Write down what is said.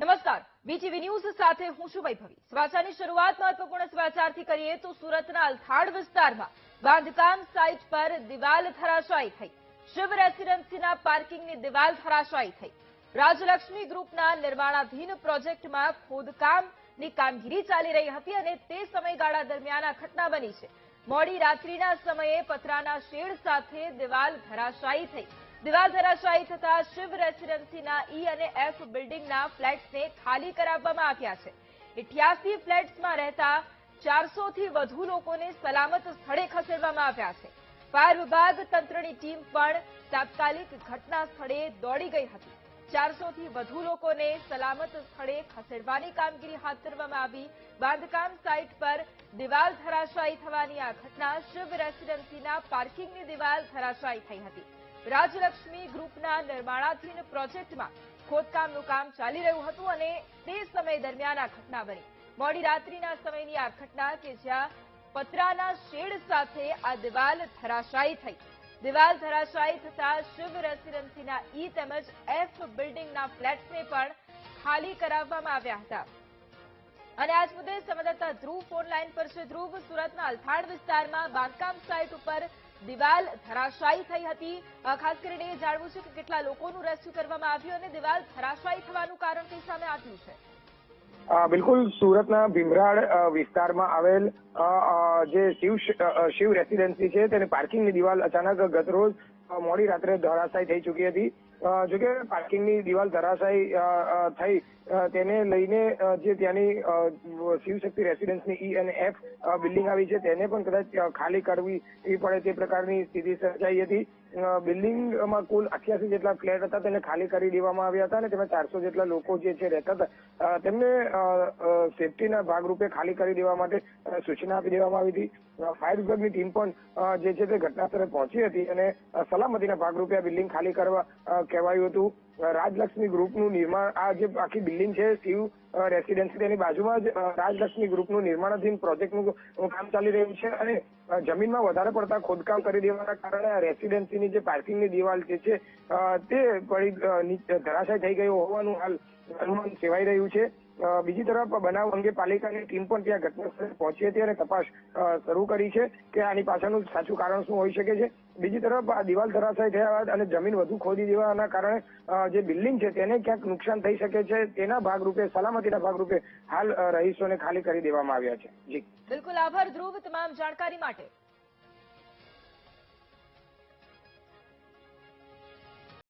નમસ્કાર, BTV news સાથે હું છું વૈભવી। સમાચારની શરૂઆત મહત્વપૂર્ણ સમાચારથી કરીએ તો સુરતના અલથાડ વિસ્તારમાં બાંધકામ સાઇટ પર દિવાલ ધરાશાયી થઈ। શિવ રેસિડેન્સીના પાર્કિંગની દિવાલ ધરાશાયી થઈ। રાજલક્ષ્મી ગ્રુપના નિર્માણાધીન પ્રોજેક્ટમાં ખોદકામની કામગીરી ચાલી રહી હતી અને તે સમયગાળા દરમિયાન આ ઘટના બની છે। મોડી રાત્રિના સમયે પતરાના શેડ સાથે દિવાલ ધરાશાયી થઈ। દિવાલ ધરાશાયી થતા શિવ રેસિડેન્સીના ઈ અને એફ બિલ્ડિંગના ફ્લેટ્સને ખાલી કરાવવામાં આવ્યા છે। 88 ફ્લેટ્સમાં રહેતા 400થી વધુ લોકોને સલામત સ્થળે ખસેડવામાં આવ્યા છે। ફાયર વિભાગ તંત્રની ટીમ પણ તાત્કાલિક ઘટના સ્થળે દોડી ગઈ હતી। 400થી વધુ લોકોને સલામત સ્થળે ખસેડવાની કામગીરી હાથ ધરવામાં આવી। બાંધકામ સાઇટ પર દિવાલ ધરાશાયી થવાની આ ઘટના શિવ રેસિડેન્સીના પાર્કિંગની દિવાલ ધરાશાયી થઈ હતી। રાજલક્ષ્મી ગ્રુપના નિર્માણાધીન પ્રોજેક્ટમાં ખોદકામનું કામ ચાલી રહ્યું હતું અને તે સમય દરમિયાન આ ઘટના બની। મોડી રાત્રિના સમયની આ ઘટના કે જ્યાં પતરાના શેડ સાથે આ દિવાલ ધરાશાયી થઈ। દિવાલ ધરાશાયી થતા શિવ રેસિડેન્સીના ઈ તેમજ એફ બિલ્ડિંગના ફ્લેટ્સને પણ ખાલી કરાવવામાં આવ્યા હતા। અને આજ મુદ્દે સંવાદદાતા ધ્રુવ ફોન લાઈન પર છે। ધ્રુવ, સુરતના અલથાડ વિસ્તારમાં બાંધકામ સાઇટ ઉપર દિવાલ ધરાશાયી થઈ હતી। ખાસ કરીને એ જાણવું છે કે કેટલા લોકોનું રેસ્ક્યુ કરવામાં આવ્યું અને દિવાલ ધરાશાયી થવાનું કારણ કઈ સામે આવ્યું છે? બિલકુલ, સુરતના ભીમરાડ વિસ્તારમાં આવેલ જે શિવ રેસિડેન્સી છે તેની પાર્કિંગની દિવાલ અચાનક ગતરોજ મોડી રાત્રે ધરાશાયી થઈ ચૂકી હતી। જોકે પાર્કિંગની દિવાલ ધરાશાયી થઈ તેને લઈને જે ત્યાંની શિવશક્તિ રેસિડેન્સની ઈ અને એફ બિલ્ડિંગ આવી છે તેને પણ કદાચ ખાલી કરવી પડે તે પ્રકારની સ્થિતિ સર્જાઈ હતી। બિલ્ડિંગમાં કુલ 88 જેટલા ફ્લેટ હતા તેને ખાલી કરી દેવામાં આવ્યા હતા અને તેમાં 400 જેટલા લોકો જે છે રહેતા હતા તેમને સેફટીના ભાગરૂપે ખાલી કરી દેવા માટે સૂચના આપી દેવામાં આવી હતી। ફાયર વિભાગની ટીમ પણ જે છે તે ઘટના સ્થળે પહોંચી હતી અને સલામતીના ભાગરૂપે આ બિલ્ડિંગ ખાલી કરવા કહેવાયું હતું। રાજલક્ષ્મી ગ્રુપનું નિર્માણ, આ જે આખી બિલ્ડિંગ છે શિવ રેસિડેન્સી, તેની બાજુમાં જ રાજલક્ષ્મી ગ્રુપનું નિર્માણાધીન પ્રોજેક્ટનું કામ ચાલી રહ્યું છે અને જમીનમાં વધારે પડતા ખોદકામ કરી દેવાના કારણે આ રેસિડેન્સીની જે પાર્કિંગની દિવાલ જે છે તે ધરાશાયી થઈ ગયું હોવાનું હાલ અનુમાન સેવાઈ રહ્યું છે। બીજી તરફ બનાવ અંગે પાલિકાની ટીમ પણ ત્યાં ઘટનાસ્થળે પહોંચી હતી અને તપાસ શરૂ કરી છે કે આની પાછળનું સાચું કારણ શું હોઈ શકે છે। બીજી તરફ આ દિવાલ ધરાશાયી થયા બાદ અને જમીન વધુ ખોદી દેવાના કારણે જે બિલ્ડિંગ છે તેને ક્યાંક નુકસાન થઈ શકે છે, તેના ભાગરૂપે સલામતીના ભાગરૂપે હાલ રહીશોને ખાલી કરી દેવામાં આવ્યા છે। જી બિલકુલ, આભાર ધ્રુવ તમામ જાણકારી માટે।